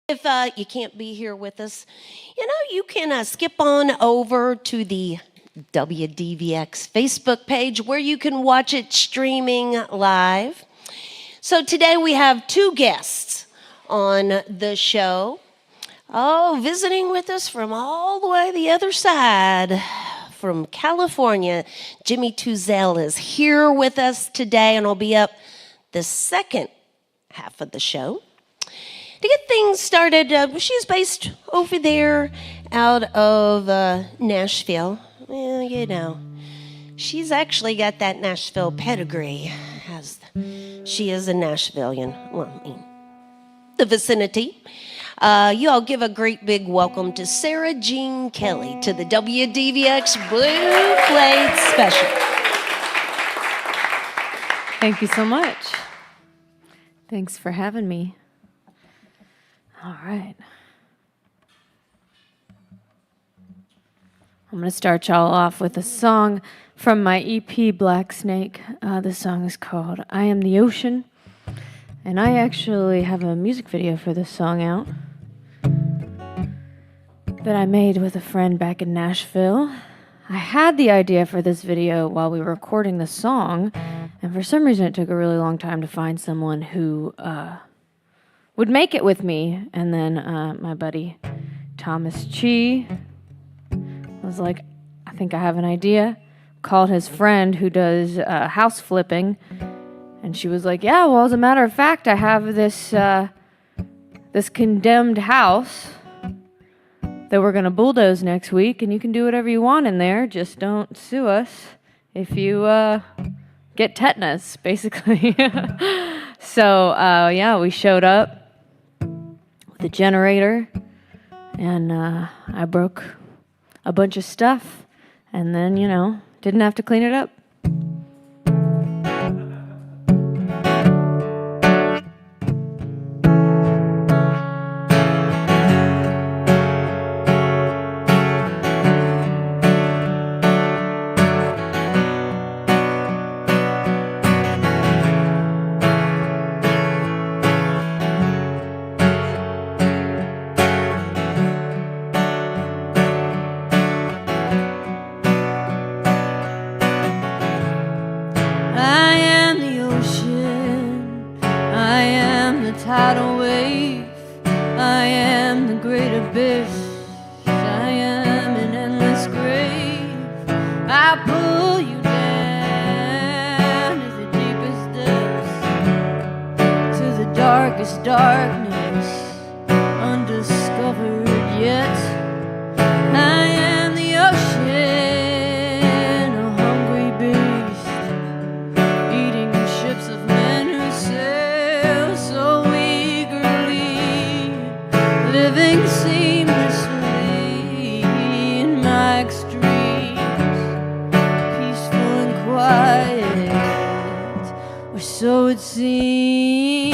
If you can't be here with us, you can skip on over to the WDVX Facebook page where you can watch it streaming live. So today we have two guests on the show. Oh, visiting with us from all the way the other side, from California, Jimmy Touzel is here with us today, and will be up the second half of the show. To get things started, she's based over there out of Nashville. Well, she's actually got that Nashville pedigree. She is a Nashvilleian. Well, the vicinity. You all give a great big welcome to Sara Jean Kelley to the WDVX Blue Plate Special. Thank you so much. Thanks for having me. All right. I'm going to start y'all off with a song from my EP, Black Snake. The song is called I Am the Ocean. And I actually have a music video for this song out that I made with a friend back in Nashville. I had the idea for this video while we were recording the song, and for some reason it took a really long time to find someone who would make it with me. And then my buddy Thomas Chi was like, I think I have an idea. Called his friend who does house flipping, and she was like, yeah, well, as a matter of fact, I have this condemned house that we're going to bulldoze next week, and you can do whatever you want in there, just don't sue us if you get tetanus, basically. So, we showed up with a generator, and I broke a bunch of stuff, and then, didn't have to clean it up. Tidal wave, I am the great abyss, I am an endless grave. I pull you down to the deepest depths, to the darkest darkness, undiscovered yet. I am the ocean, a hungry beast, eating ships of men who sail so living seamlessly in my extremes, peaceful and quiet, or so it seems.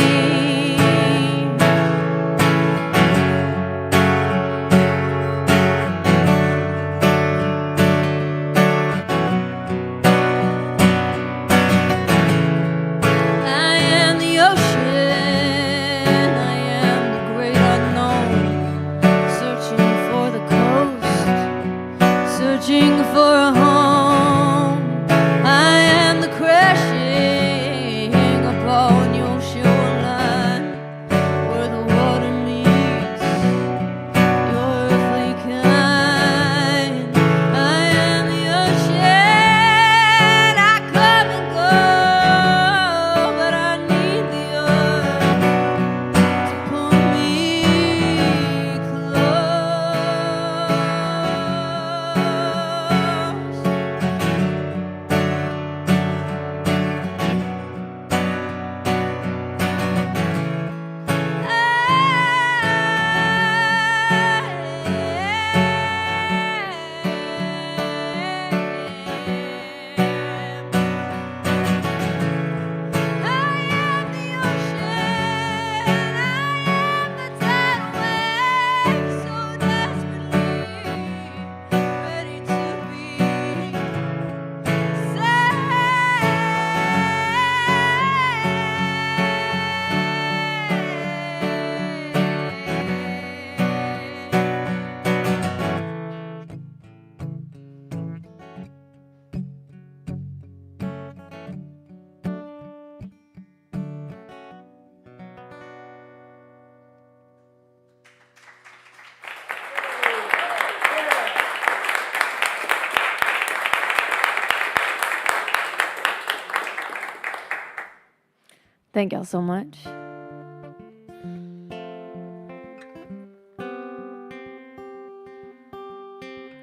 Thank y'all so much.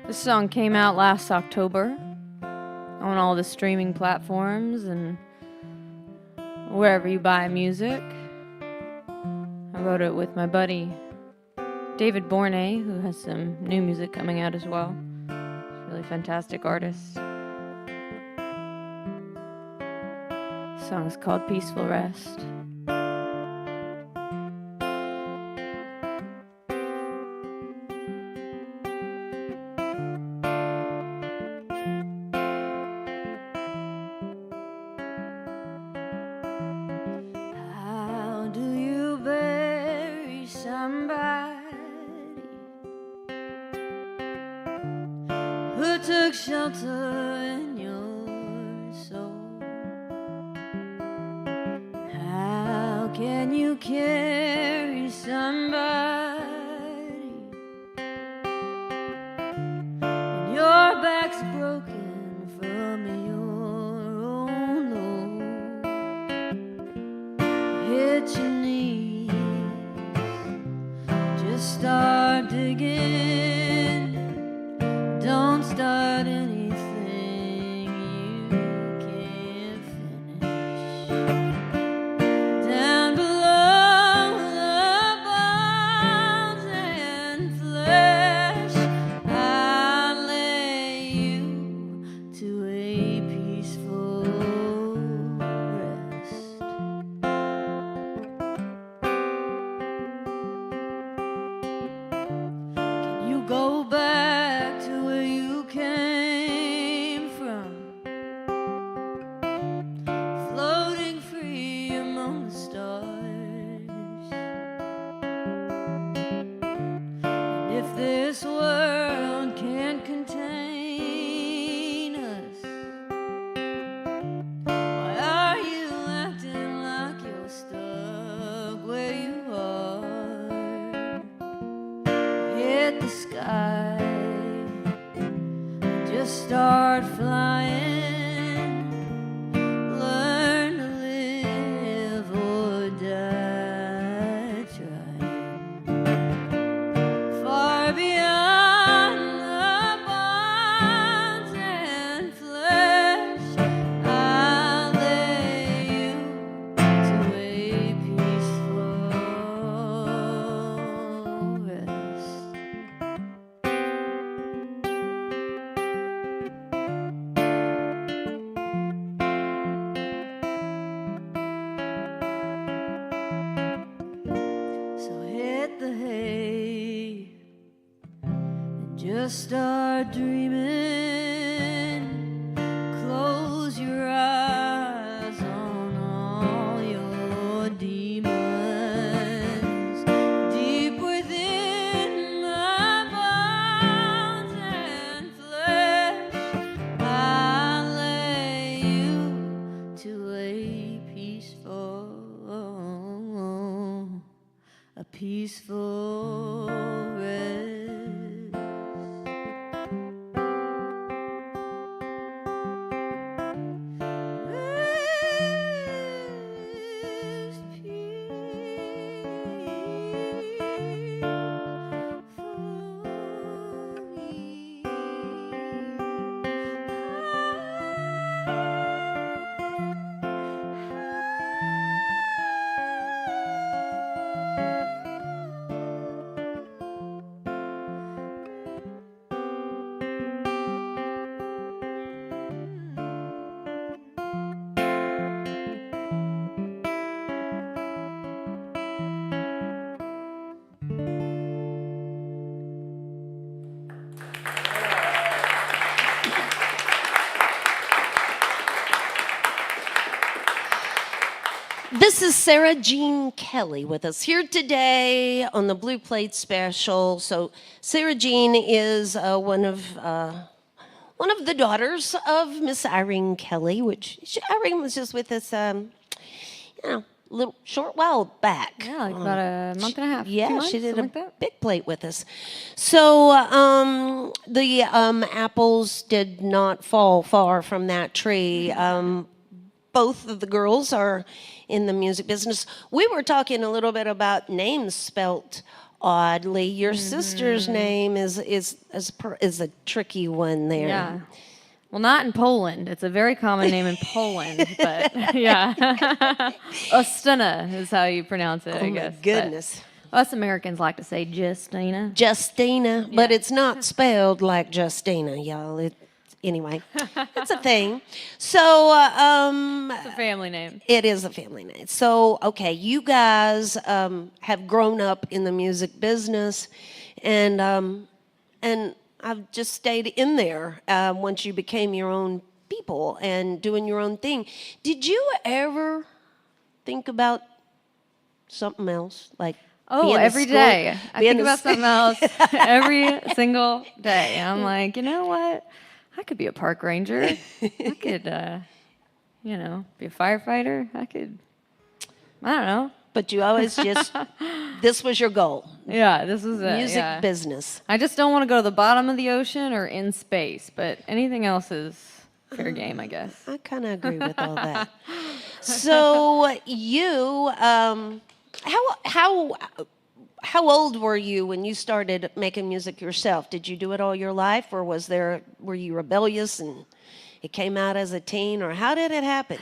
This song came out last October on all the streaming platforms and wherever you buy music. I wrote it with my buddy David Bourne, who has some new music coming out as well. He's a really fantastic artist. The song is called Peaceful Rest. How do you bury somebody who took shelter in your soul? How can you carry somebody when your back's broken from your own load? Hit your knees, just start digging. Don't start anything you can't finish. Down below the bones and flesh, I'll lay you to a peaceful rest. Can you go back to where you came from, floating free among the stars? And if this world can't contain us, why are you acting like you're stuck where you are? Hit the sky, just start flying. Learn to live or die trying. Far beyond the bonds and flesh, I'll lay you to a peaceful rest. So hit the hay and just start dreaming. Close your eyes on all your demons. Deep within my bones and flesh, I'll lay you to a peaceful rest. Rest This is Sarah Jean Kelley with us here today on the Blue Plate Special. So Sarah Jean is one of the daughters of Miss Irene Kelley, which Irene was just with us, little short while back. Yeah, like about a month and a half. 2 Yeah, months, she did a something like that. big plate with us. So the apples did not fall far from that tree. Both of the girls are in the music business. We were talking a little bit about names spelt oddly. Your sister's name is a tricky one there. Yeah. Well, not in Poland. It's a very common name in Poland, but yeah. Ostina is how you pronounce it, I guess. Oh my goodness. But us Americans like to say Justina. Justina, but it's not spelled like Justina, y'all. Anyway, it's a thing. So, It's a family name. it is a family name. So, okay, you guys have grown up in the music business, and I've just stayed in there once you became your own people and doing your own thing. Did you ever think about something else, like? Oh, every day. I think about something else every single day. I'm like, you know what? I could be a park ranger. I could, be a firefighter. I don't know. But you always just, this was your goal. Yeah, this was it. Music business. I just don't want to go to the bottom of the ocean or in space, but anything else is fair game, I guess. I kind of agree with all that. So you, how old were you when you started making music yourself? Did you do it all your life, or were you rebellious and it came out as a teen, or how did it happen?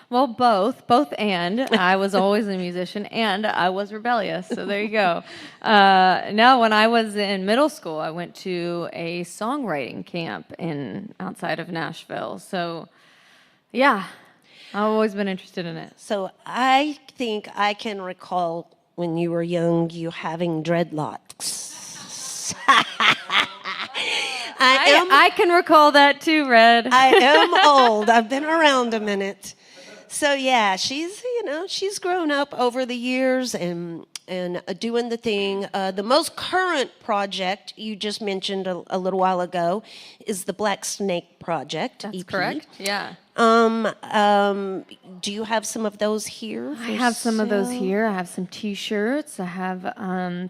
Well, both and. I was always a musician, and I was rebellious, so there you go. No, when I was in middle school, I went to a songwriting camp outside of Nashville. So, yeah, I've always been interested in it. So I think I can recall when you were young, you having dreadlocks. I can recall that too, Red. I am old. I've been around a minute. So yeah, she's grown up over the years and doing the thing. The most current project you just mentioned a little while ago is the Black Snake Project. That's EP. correct. Yeah. Do you have some of those here? I have some of those here. I have some T-shirts. I have a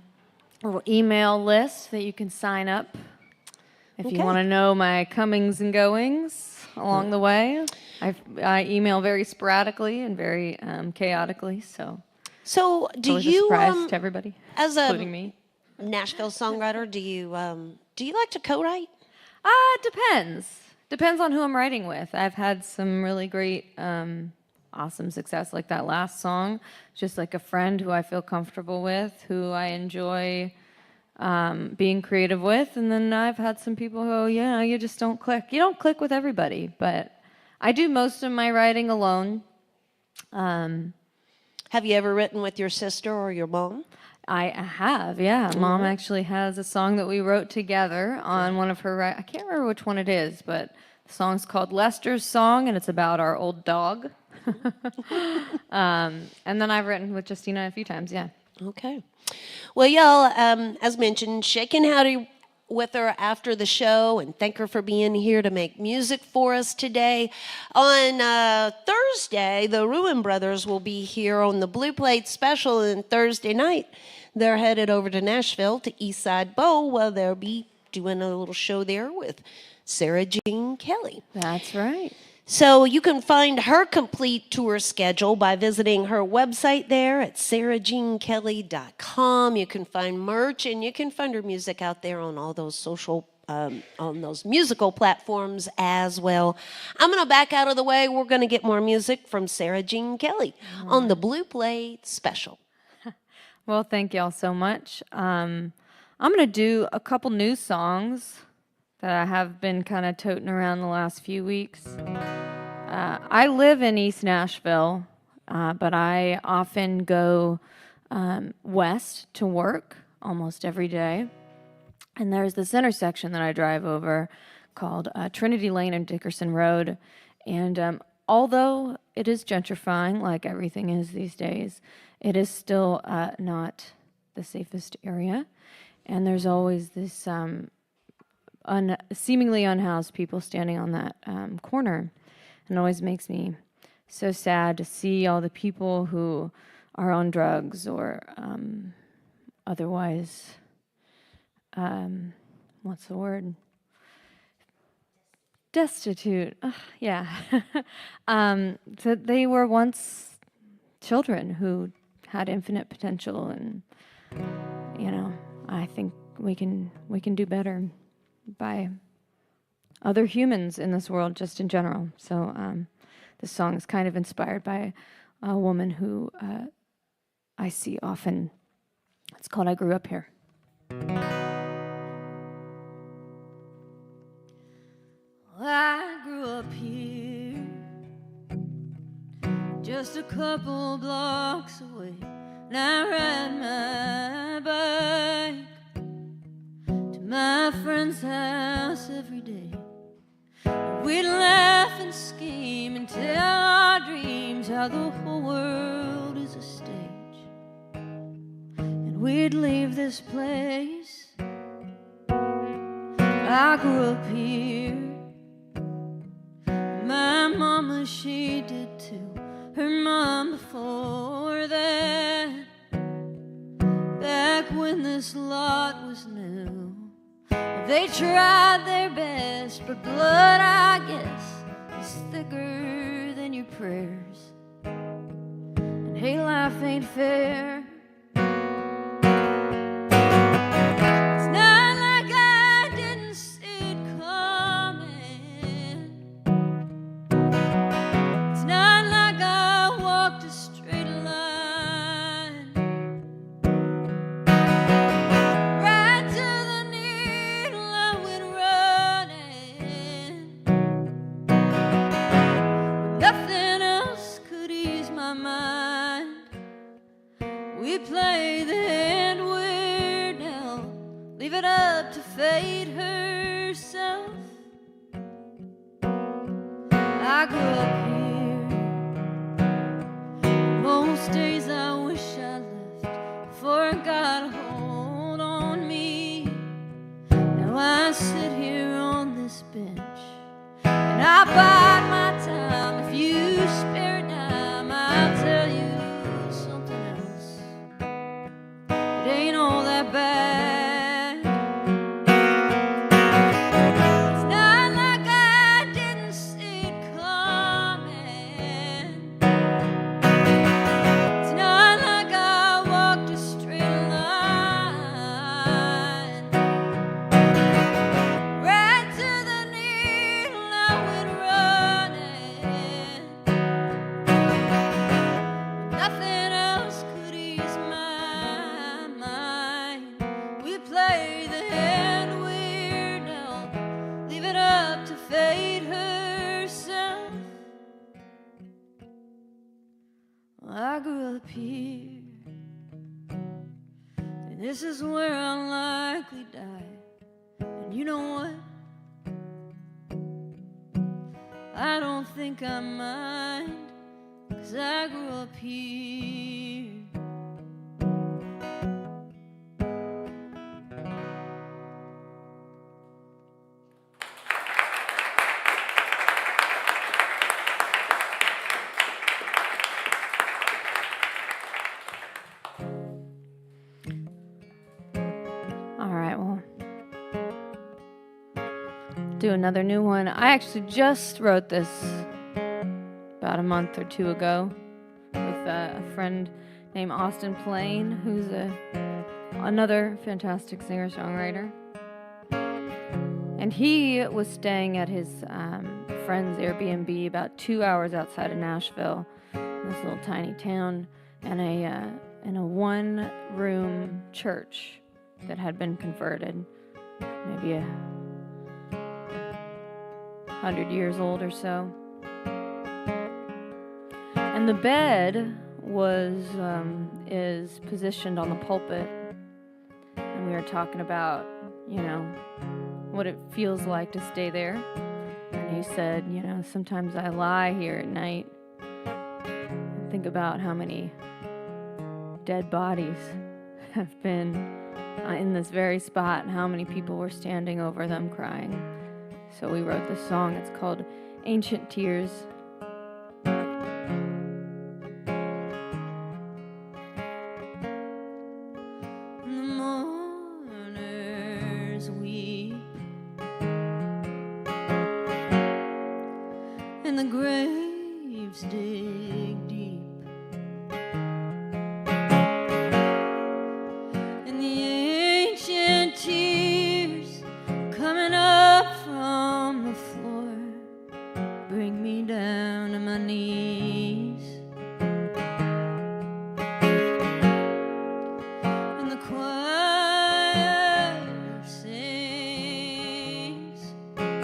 little email list that you can sign up if you want to know my comings and goings along the way. I email very sporadically and very chaotically, so do it's a you surprise to everybody, as a including me? Nashville songwriter, do you like to co-write? It depends. Depends on who I'm writing with. I've had some really great, awesome success, like that last song. Just like a friend who I feel comfortable with, who I enjoy being creative with. And then I've had some people who, you just don't click. You don't click with everybody, but I do most of my writing alone. Have you ever written with your sister or your mom? I have, yeah. Mom actually has a song that we wrote together on one of her, I can't remember which one it is, but the song's called Lester's Song, and it's about our old dog. And then I've written with Justina a few times, yeah. Okay. Well, y'all, as mentioned, shaking howdy with her after the show and thank her for being here to make music for us today. On Thursday, the Ruin Brothers will be here on the Blue Plate Special, and Thursday night they're headed over to Nashville to Eastside Bowl, where they'll be doing a little show there with Sara Jean Kelley. That's right. So you can find her complete tour schedule by visiting her website there at sarajeankelley.com. You can find merch, and you can find her music out there on all those on those musical platforms as well. I'm going to back out of the way. We're going to get more music from Sara Jean Kelley on the Blue Plate Special. Well, thank y'all so much. I'm going to do a couple new songs that I have been kind of toting around the last few weeks. I live in East Nashville, but I often go west to work almost every day. And there's this intersection that I drive over called Trinity Lane and Dickerson Road. And although it is gentrifying, like everything is these days, it is still not the safest area. And there's always this seemingly unhoused people standing on that corner. And it always makes me so sad to see all the people who are on drugs or otherwise, what's the word? Destitute. Yeah. So they were once children who had infinite potential, and I think we can do better by other humans in this world, just in general. So this song is kind of inspired by a woman who I see often. It's called "I Grew Up Here." I grew up here, just a couple blocks away, and I ride my bike to my friend's house every day. We'd laugh and scheme and tell our dreams how the whole world is a stage, and we'd leave this place. I grew up here. My mama, she did too. Her mom before that. Back when this lot was new, they tried their best, but blood, I guess, is thicker than your prayers. And hey, life ain't fair. It's not like I didn't see it coming. It's not like I walked a straight line right to the needle. I went running. Nothing else could ease my mind. We play the hand we're dealt. Leave it up to fate herself. I grew up here. Most days I wish I left before it got a hold on me. Now I sit here on this bench and I bide my time. If you spare a dime, I'll tell you something else. It ain't all that bad. It's not like I didn't see it coming. It's not like I walked a straight line right to the needle. I went running. Nothing else could ease my mind. We play the hand we're dealt. Leave it up to fate herself. I grew up here, and this is where I'll likely die. And you know what? I don't think I mind, 'cause I grew up here. All right, well, do another new one. I actually just wrote this about a month or two ago with a friend named Austin Plain, who's another fantastic singer-songwriter. And he was staying at his friend's Airbnb about 2 hours outside of Nashville, in this little tiny town, in a one-room church that had been converted, maybe 100 years old or so. And the bed is positioned on the pulpit, and we were talking about, what it feels like to stay there. And he said, sometimes I lie here at night and think about how many dead bodies have been in this very spot and how many people were standing over them crying. So we wrote this song. It's called Ancient Tears. The mourners weep, and the graves dig deep. choir sings and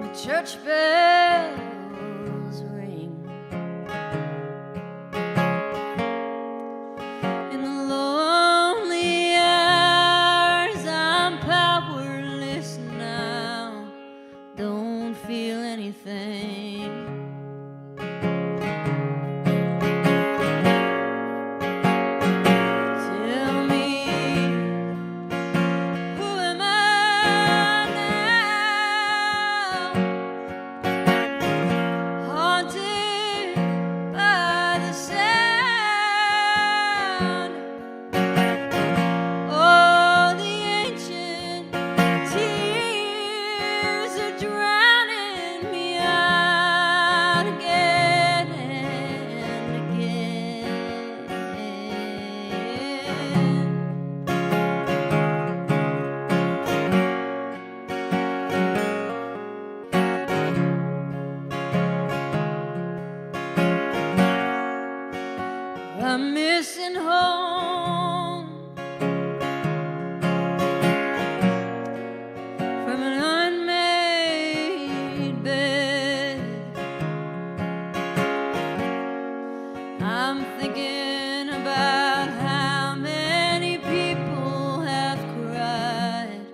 the church bells ring. In the lonely hours I'm powerless now, don't feel anything. Tell me, who am I now? Haunted by the sound. Oh, the ancient tears are drowning me out again and again. I'm missing home from an unmade bed. I'm thinking about how many people have cried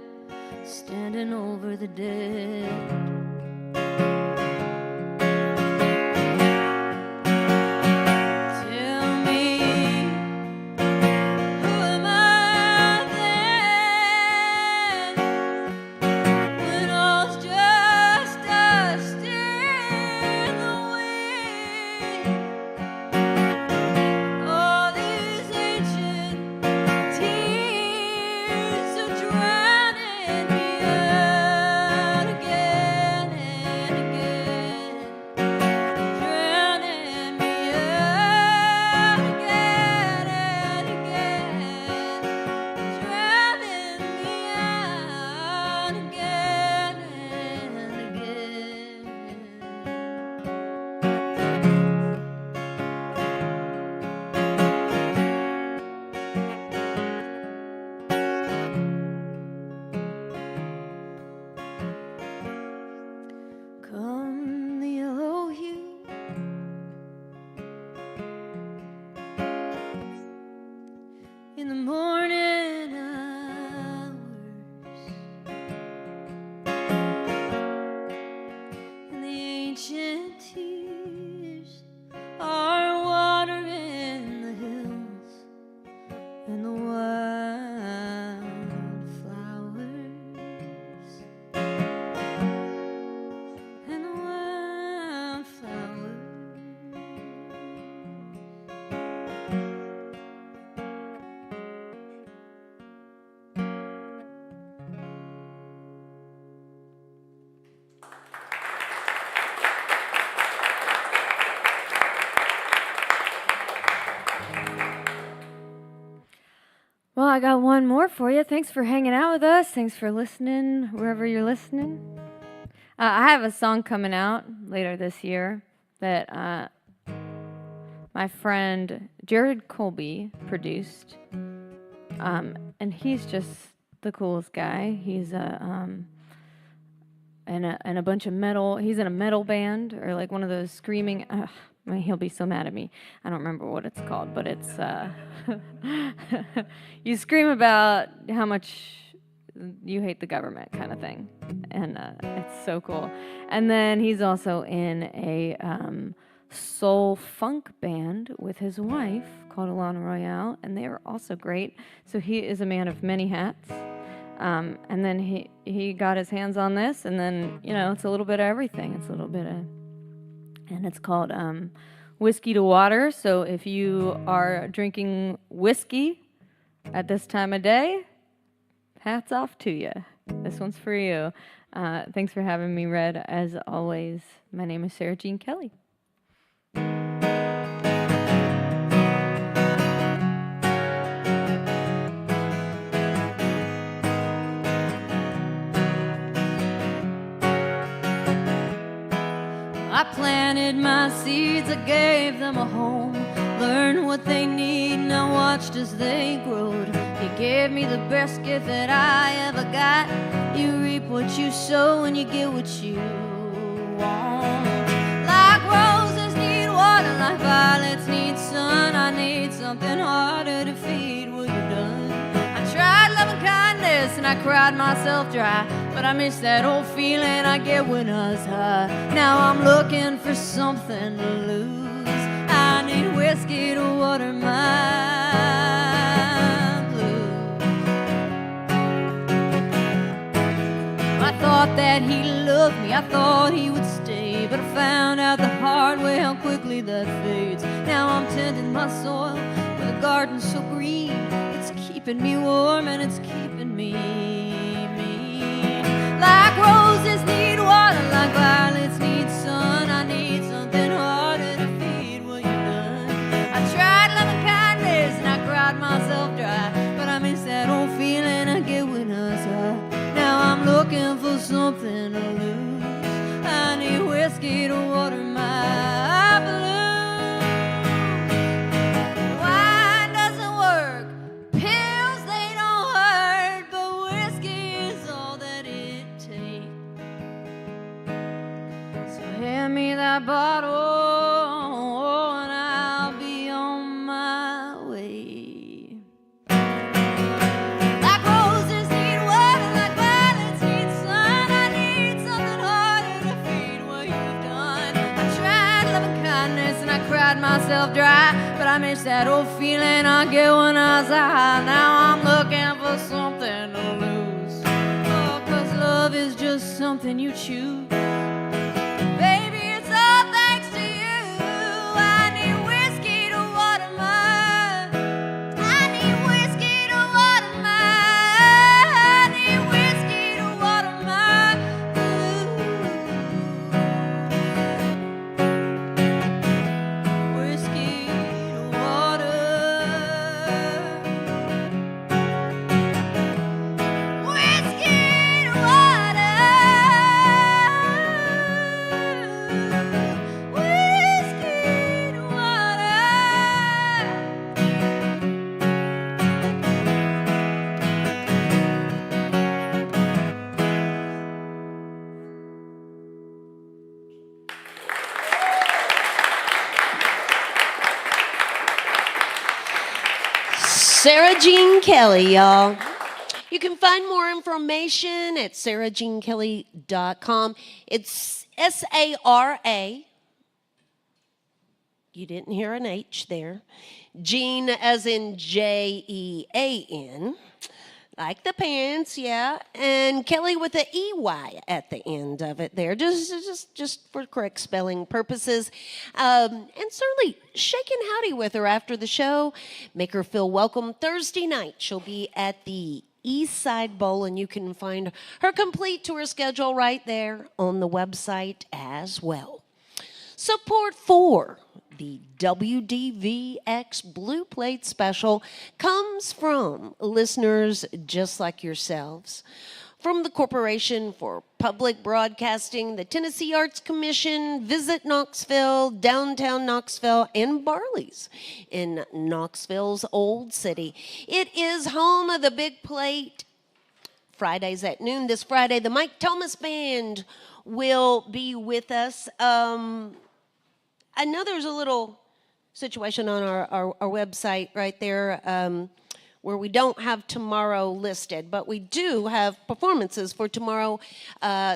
standing over the dead. Tell me, who am I then, when all's just dust in the wind? All these ancient tears are drowning me out again and again. Drowning me out again and again. Drowning me out again and again. Come the yellow hue, in the morning hours, and the ancient tears are watering the hills and the wildflowers and the wildflowers. Well, I got one more for you. Thanks for hanging out with us. Thanks for listening wherever you're listening. I have a song coming out later this year that my friend Jared Colby produced. And he's just the coolest guy. He's in a bunch of metal. He's in a metal band, or like one of those screaming. I mean, he'll be so mad at me. I don't remember what it's called, but it's you scream about how much you hate the government kind of thing, and it's so cool. And then he's also in a soul funk band with his wife called Alana Royale, and they are also great. So he is a man of many hats. And then he got his hands on this, and then, you know, it's a little bit of everything. It's a little bit of, and it's called Whiskey to Water. So if you are drinking whiskey at this time of day, hats off to you. This one's for you. Thanks for having me, Red. As always, my name is Sarah Jean Kelley. I planted my seeds, I gave them a home, learned what they need, now what watched as they growed. He gave me the best gift that I ever got. You reap what you sow and you get what you want. Like roses need water, like violets need sun, I need something harder to feed. Well, you're done. I tried loving kindness and I cried myself dry, but I miss that old feeling I get when I was high. Now I'm looking for something to lose. I need whiskey to water my blues. I thought that he loved me, I thought he would stay, but I found out the hard way how quickly that fades. Now I'm tending my soil with a garden so green, it's keeping me warm and it's keeping me mean. Like roses need water, like violets need sun, I need something harder to feed. Well, you're done. I tried loving kindness and I cried myself dry, but I miss that old feeling I get when I was high. Now I'm looking for something to lose. I need whiskey to water my blues. Wine doesn't work, pills they don't hurt, but whiskey is all that it takes. So hand me that bottle and I'll be on my way. Like roses need water, like violets need sun, I need something harder to feed what you've done. I tried loving kindness and I cried myself dry, but I miss that old feeling I get when I was high. Now I'm looking for something to lose. Oh, 'cause love is just something you choose. Baby, it's all thanks to you. I need whiskey to water my. I need whiskey to water my. I need whiskey to water my blues. Whiskey to water. Whiskey to water. Whiskey to water. Sarah Jean Kelley, y'all. You can find more information at sarahjeankelley.com. It's Sara. You didn't hear an H there. Jean as in Jean, like the pants, yeah. And Kelley with the EY at the end of it there, just for correct spelling purposes. And certainly shake and howdy with her after the show. Make her feel welcome. Thursday night, she'll be at the East Side Bowl, and you can find her complete tour schedule right there on the website as well. Support for the WDVX Blue Plate Special comes from listeners just like yourselves. From the Corporation for Public Broadcasting, the Tennessee Arts Commission, Visit Knoxville, Downtown Knoxville, and Barley's in Knoxville's Old City. It is home of the Big Plate. Fridays at noon. This Friday, the Mike Thomas Band will be with us. I know there's a little situation on our website right there where we don't have tomorrow listed, but we do have performances for tomorrow.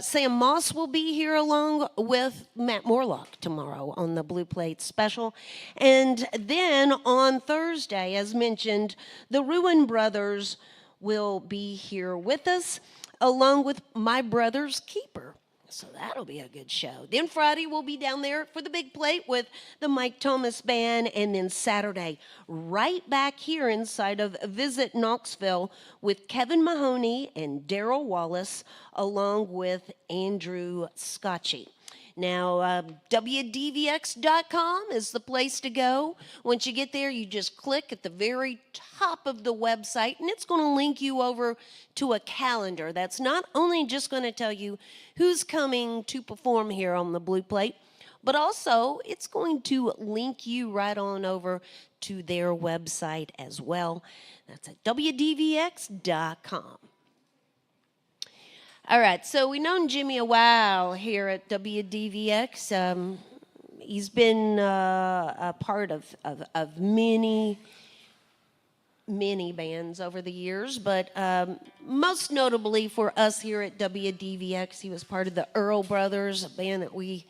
Sam Moss will be here along with Matt Morlock tomorrow on the Blue Plate Special. And then on Thursday, as mentioned, the Ruin Brothers will be here with us, along with My Brother's Keeper. So that'll be a good show. Then Friday, we'll be down there for the Big Plate with the Mike Thomas Band. And then Saturday, right back here inside of Visit Knoxville with Kevin Mahoney and Daryl Wallace, along with Andrew Scotchy. Now, WDVX.com is the place to go. Once you get there, you just click at the very top of the website, and it's going to link you over to a calendar that's not only just going to tell you who's coming to perform here on the Blue Plate, but also it's going to link you right on over to their website as well. That's at WDVX.com. All right, so we've known Jimmy a while here at WDVX. He's been a part of many bands over the years, but most notably for us here at WDVX, he was part of the Earl Brothers, a band that we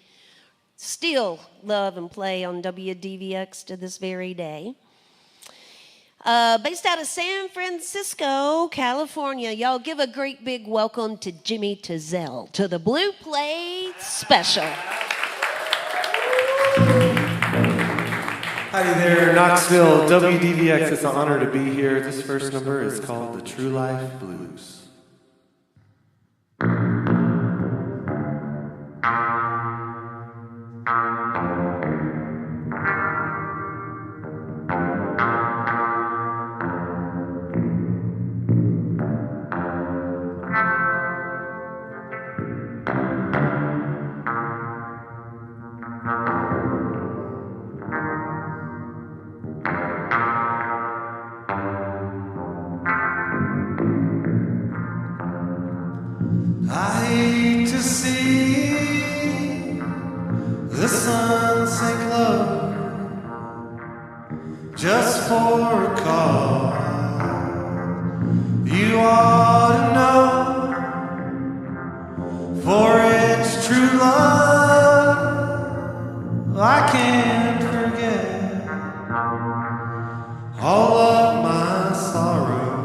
still love and play on WDVX to this very day. Based out of San Francisco, California, y'all give a great big welcome to Jimmy Touzel to the Blue Plate Special. Howdy there, Knoxville, WDVX. It's an honor to be here. This first number is called The True Life Blues. I hate to see the sun sink low just for a call. You ought to know, for it's true love I can't forget all of my sorrow.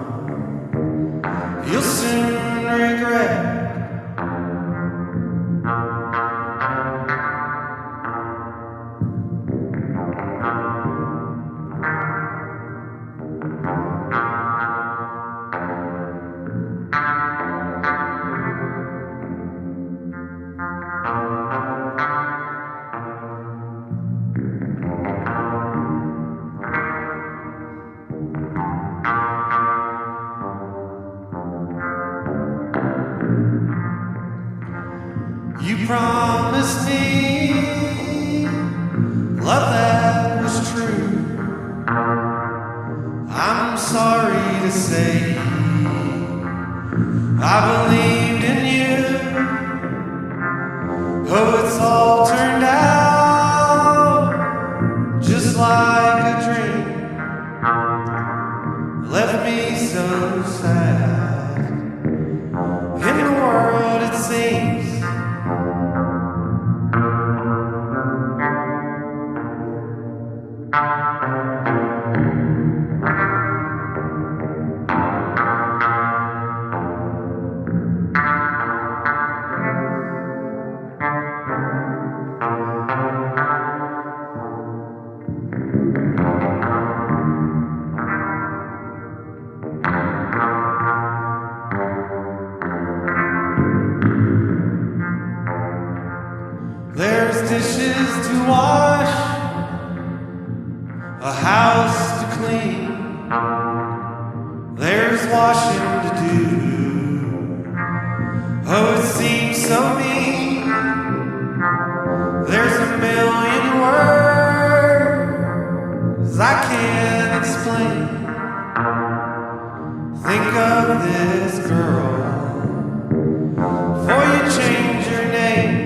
You'll soon regret. You promised me love that was true. I'm sorry to say I believed in you. Oh, it's all turned out just like a dream. Left me so sad. In the world it seems there's dishes to wash, a house to clean, there's washing to do. Oh, it seems so mean. There's a million words I can't explain. Think of this girl before you change your name.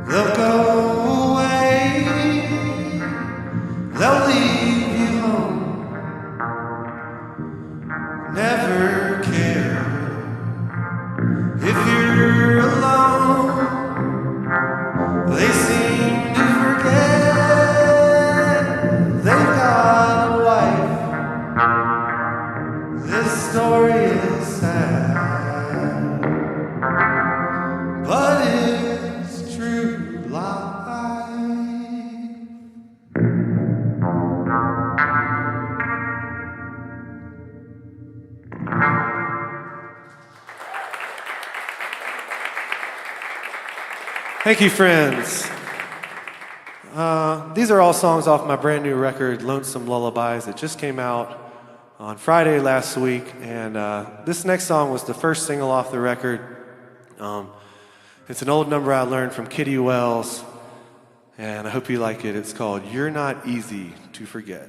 They'll go away, they'll leave you home, never care if you're alone. They seem to forget they've got a wife. This story is sad, but it's true life. Thank you, friends. These are all songs off my brand new record, Lonesome Lullabies. It just came out on Friday last week, and this next song was the first single off the record. It's an old number I learned from Kitty Wells, and I hope you like it. It's called You're Not Easy to Forget.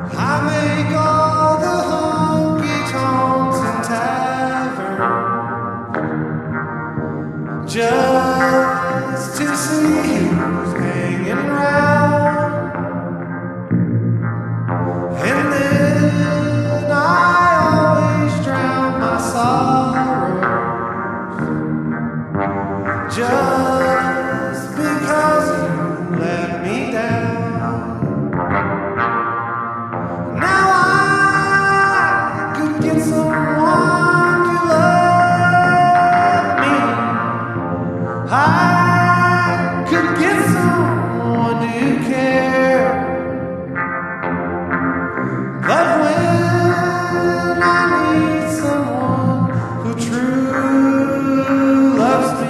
I make all the honky-tonks and taverns just to see who's hanging around, and then I always drown my sorrows just because you let me down. Now I could get someone to love me. I could get someone to care. But when I need someone who truly loves me,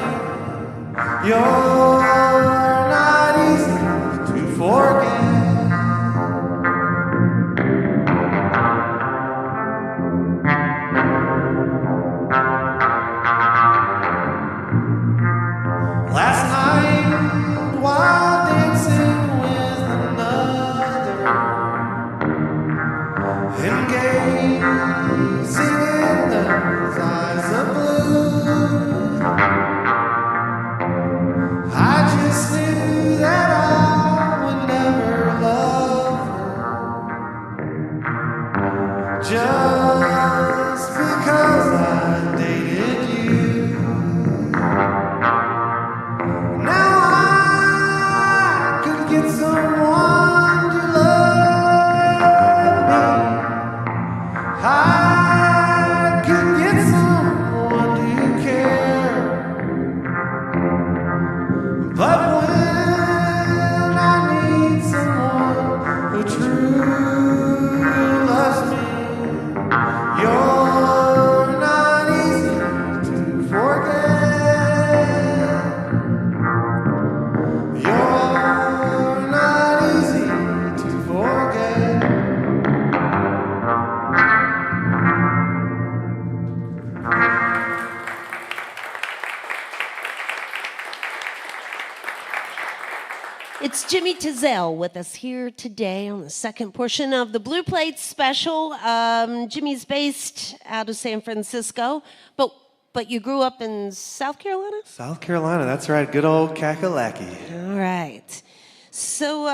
you're not easy to forget. Last night, while dancing with another and gazing in those eyes of blue, I just knew that I would never love her just because I dated you. Now I could get someone to love me. I could get someone to care. But when I need someone who truly loves me, you're not easy to forget. You're not easy to forget. It's Jimmy Touzel with us here today on the second portion of the Blue Plate special. Jimmy's based out of San Francisco, but you grew up in South Carolina? South Carolina, that's right. Good old Kakalaki. All right. So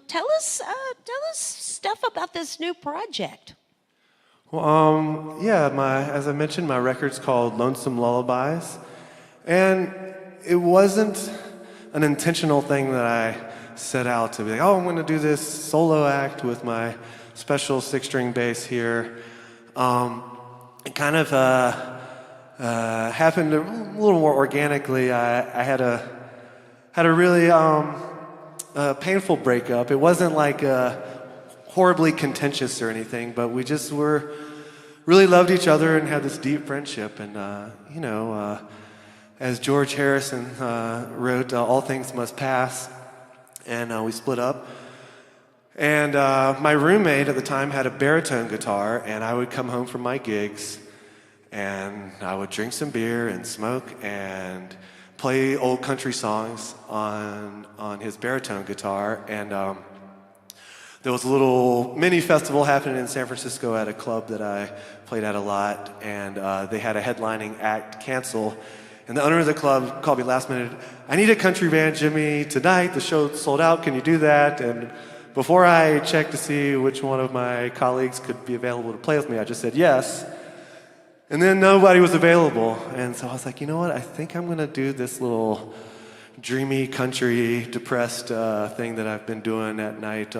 tell us stuff about this new project. Well, as I mentioned, my record's called Lonesome Lullabies, and it wasn't an intentional thing that I set out to be like, oh, I'm going to do this solo act with my special six-string bass here. It kind of happened a little more organically. I had a really painful breakup. It wasn't like horribly contentious or anything, but we just really loved each other and had this deep friendship. And as George Harrison wrote, all things must pass, and we split up. And my roommate at the time had a baritone guitar, and I would come home from my gigs, and I would drink some beer and smoke and play old country songs on his baritone guitar. And there was a little mini festival happening in San Francisco at a club that I played at a lot, and they had a headlining act cancel. And the owner of the club called me last minute, I need a country band, Jimmy, tonight. The show's sold out. Can you do that? And before I checked to see which one of my colleagues could be available to play with me, I just said yes. And then nobody was available. And so I was like, you know what? I think I'm going to do this little dreamy, country, depressed thing that I've been doing at night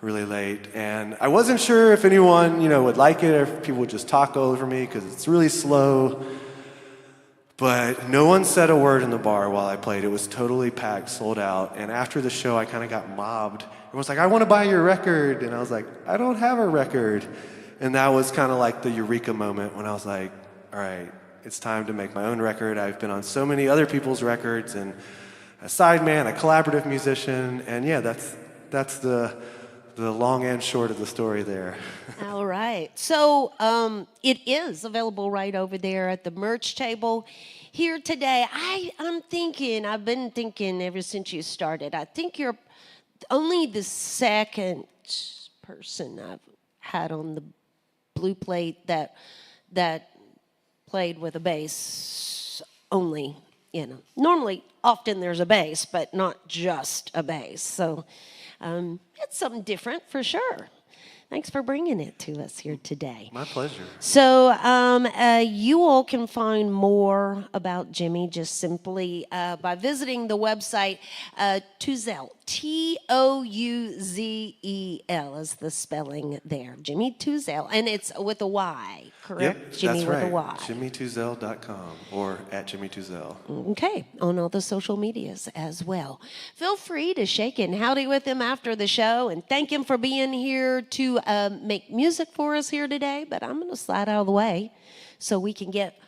really late. And I wasn't sure if anyone, would like it or if people would just talk over me because it's really slow. But no one said a word in the bar while I played. It was totally packed, sold out. And after the show, I kind of got mobbed. Everyone's like, I want to buy your record. And I was like, I don't have a record. And that was kind of like the eureka moment when I was like, all right, it's time to make my own record. I've been on so many other people's records and a sideman, a collaborative musician. And yeah, that's the long and short of the story there. All right. So it is available right over there at the merch table. Here today, I've been thinking ever since you started, I think you're only the second person I've had on the blue plate that played with a bass only. Normally, often there's a bass, but not just a bass. So it's something different for sure. Thanks for bringing it to us here today. My pleasure. So you all can find more about Jimmy just simply by visiting the website Touzel. Touzel is the spelling there. Jimmy Touzel. And it's with a Y, correct? Yep, Jimmy that's with right. a Y. JimmyTouzel.com or at JimmyTouzel. Okay, on all the social medias as well. Feel free to shake and howdy with him after the show and thank him for being here to make music for us here today. But I'm going to slide out of the way so we can get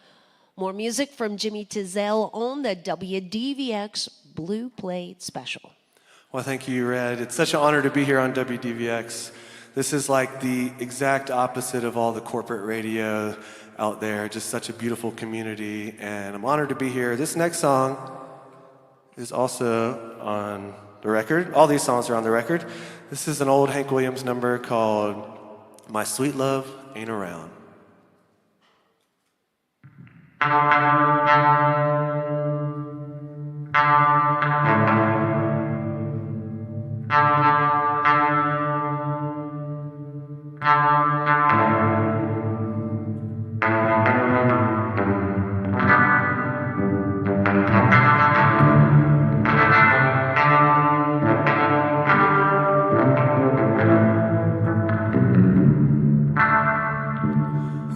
more music from Jimmy Touzel on the WDVX Blue Plate Special. Well, thank you, Red. It's such an honor to be here on WDVX. This is like the exact opposite of all the corporate radio out there. Just such a beautiful community, and I'm honored to be here. This next song is also on the record. All these songs are on the record. This is an old Hank Williams number called My Sweet Love Ain't Around.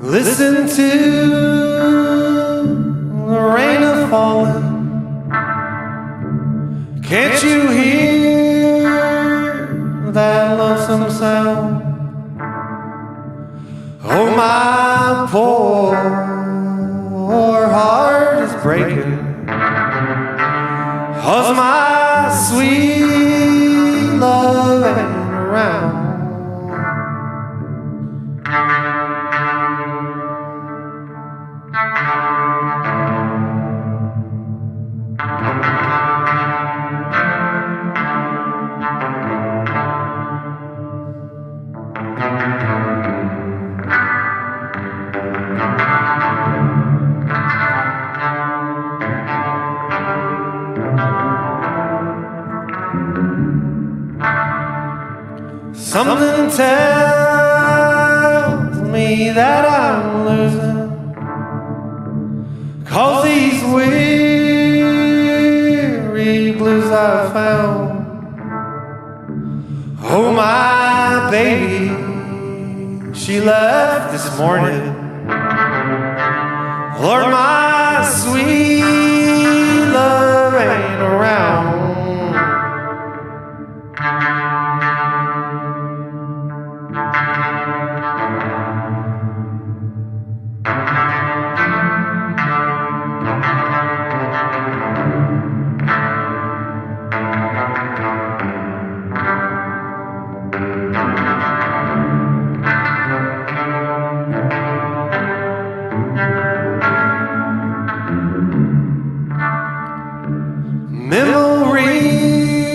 Listen to the rain a falling. Can't you hear that lonesome sound? Oh, my poor heart is breaking, 'cause my sweet love ain't around. Something tells me that I'm losing, 'cause these weary blues I found. Oh, my baby, she left this morning. Lord, my sweet love ain't around.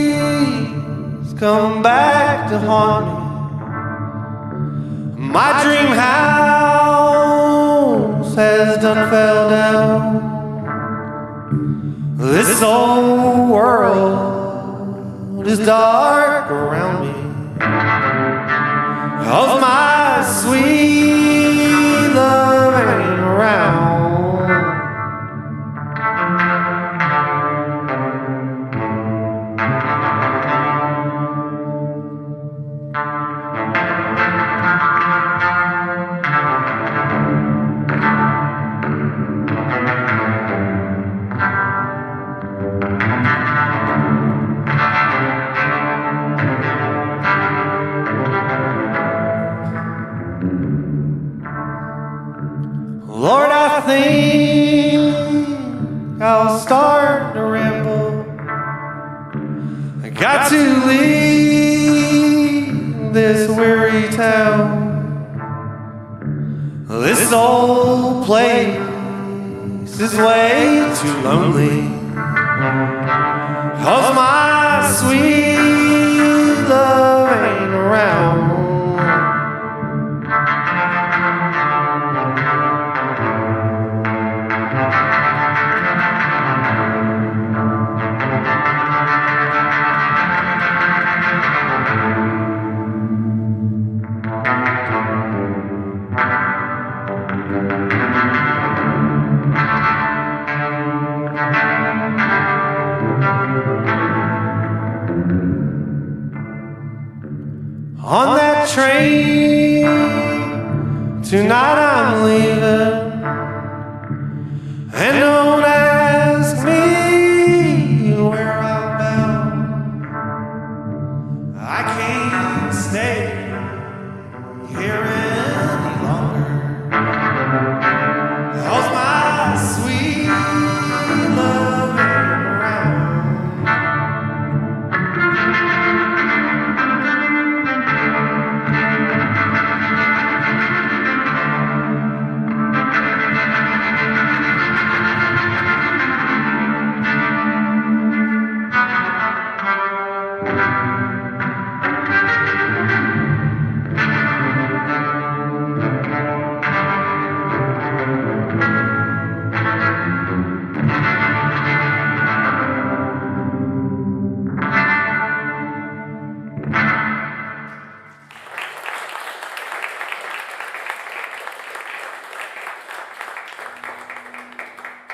Memories come back to haunt me. My dream house has done fell down. This old world is dark around me, 'cause my sweet love ain't around. I'll start to ramble. I got to leave this weary town. This old place is way too lonely. 'Cause my sweet love ain't around. On that train, tonight I'm leaving. And don't ask me where I'm bound. I can't stay here any longer. 'Cause my sweet love ain't around.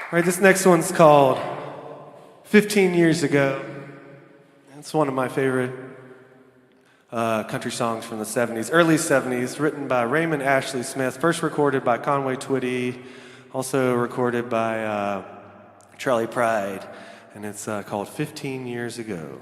All right, this next one's called 15 Years Ago. It's one of my favorite country songs from the 70s, early 70s, written by Raymond Ashley Smith, first recorded by Conway Twitty, also recorded by Charlie Pride, and it's called 15 Years Ago.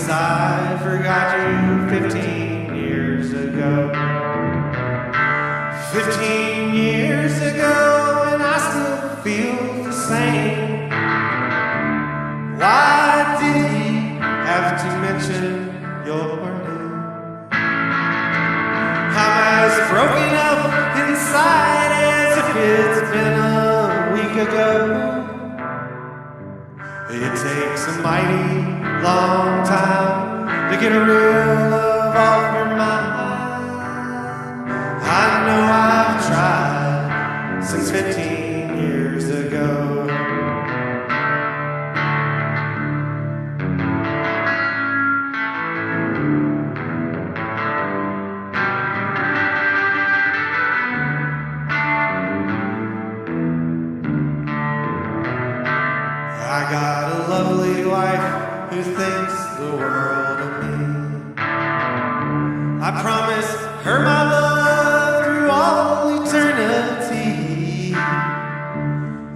I forgot you 15 years ago. 15 years ago, and I still feel the same. Why did he have to mention your name? I'm as broken up inside as if it's been a week ago. It takes a mighty long time to get a real love off your mind. I know I've tried since 15 years ago. I got a lovely wife who thinks the world of me. I promise her my love through all eternity.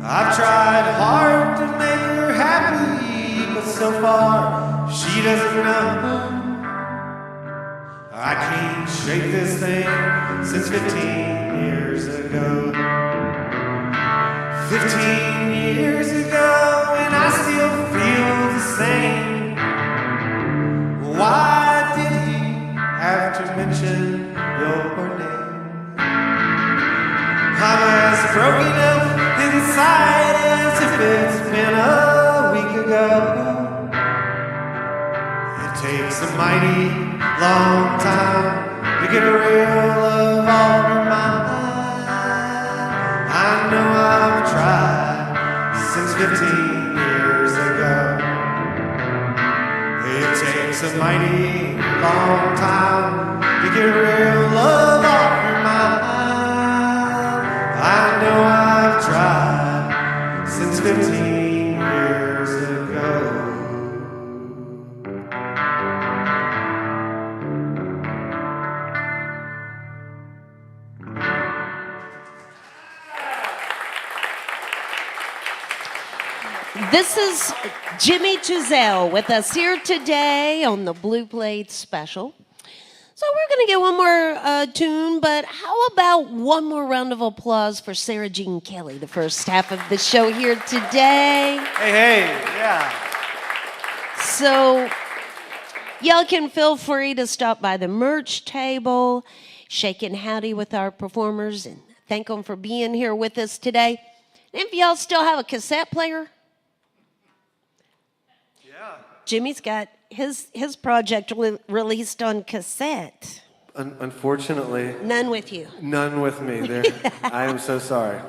I've tried hard to make her happy, but so far she doesn't know. I can't shake this thing since 15 years ago. 15 years ago, and I still feel the same. Why did he have to mention your name? I'm as broken up inside as if it's been a week ago. It takes a mighty long time to get a real love off your mind. I know I've tried since 15 years ago. It takes a mighty long time to get real love This is Jimmy Touzel with us here today on the Blue Plate Special. So we're going to get one more tune, but how about one more round of applause for Sarah Jean Kelley, the first half of the show here today. Hey, yeah. So y'all can feel free to stop by the merch table, shake and howdy with our performers, and thank them for being here with us today. And if y'all still have a cassette player, Jimmy's got his project released on cassette. Unfortunately, None with you. none with me. I am so sorry.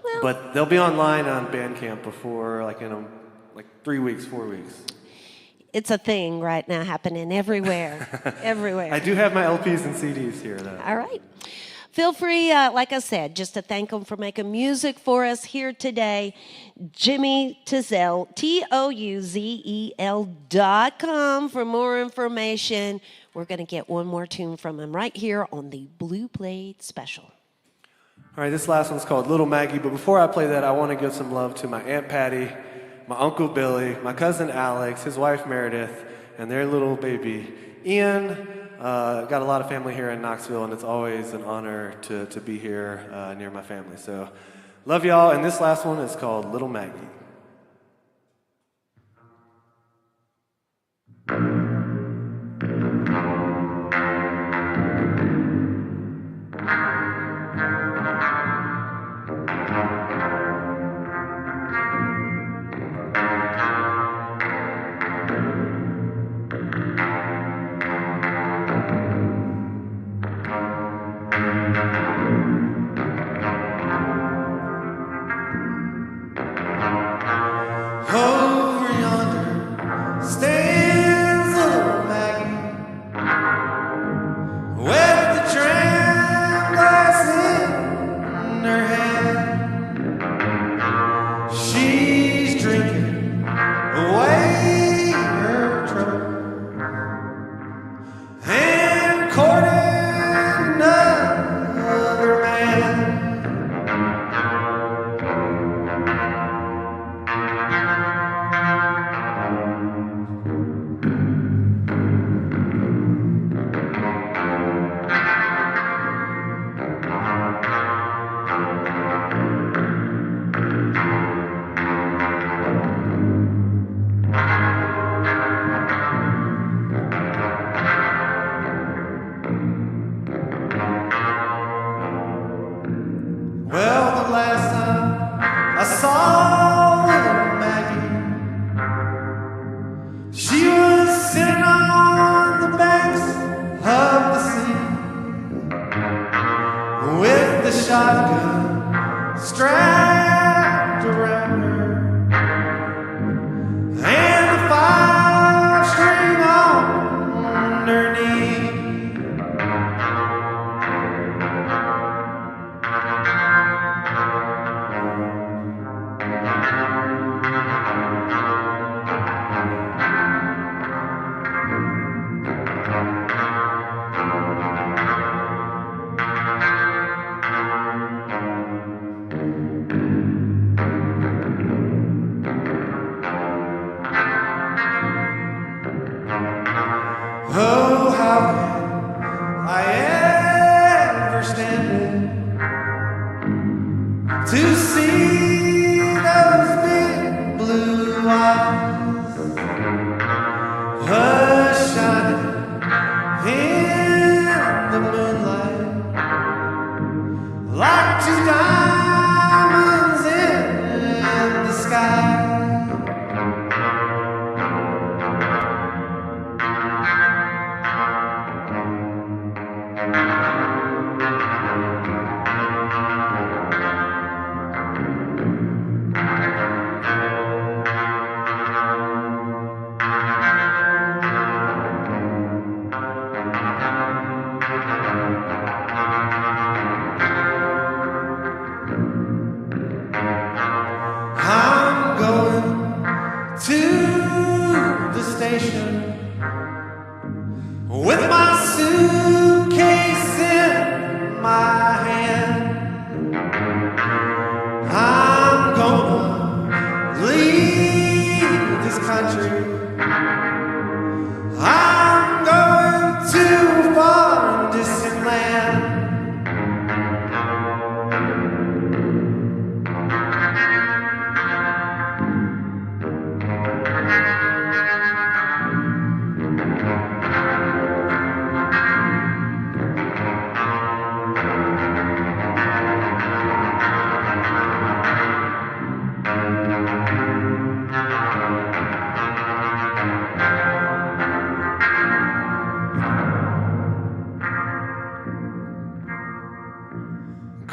Well, But they'll be online on Bandcamp before, in 3 weeks, 4 weeks. it's a thing right now happening everywhere. Everywhere. I do have my LPs and CDs here, though. All right. Feel free, like I said, just to thank them for making music for us here today. Jimmy Touzel, TOUZEL.com for more information. We're going to get one more tune from him right here on the Blue Plate Special. All right, this last one's called Little Maggie, but before I play that, I want to give some love to my Aunt Patty, my Uncle Billy, my cousin Alex, his wife Meredith, and their little baby Ian. Got a lot of family here in Knoxville, and it's always an honor to be here near my family. So love y'all, and this last one is called Little Maggie. Over yonder stands little Maggie with the dram glass in her hand. She's drinking away her trouble and courting another man. Well, the last time I saw little Maggie, she was sitting on the banks of the sea with the shotgun strapped around her and the 5-string on her knee. Oh, how can I ever stand it to see those big blue eyes shining in the moonlight like two diamonds in the sky. I'm going to the station with my suitcase in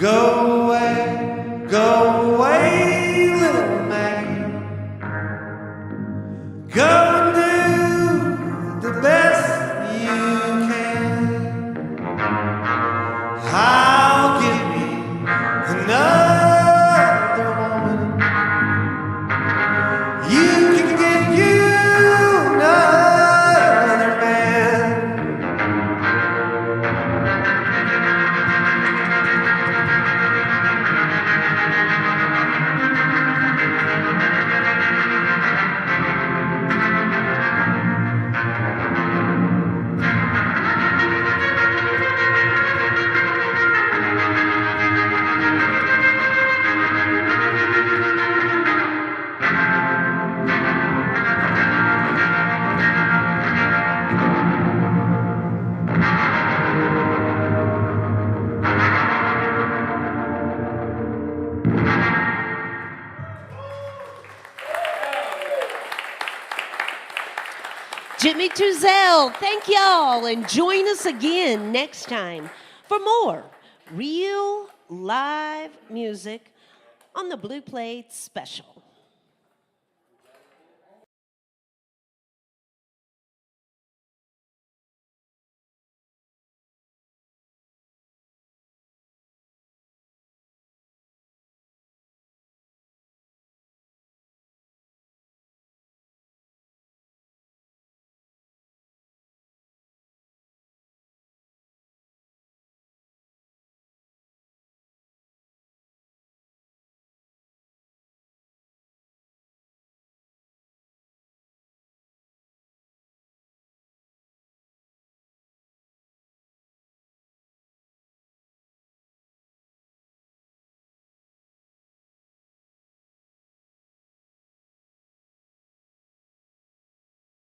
Go away, little Maggie. Go and do the best you can. I'll give me another woman. You can get you another man. Jimmy Touzel, thank y'all, and join us again next time for more real live music on the Blue Plate Special.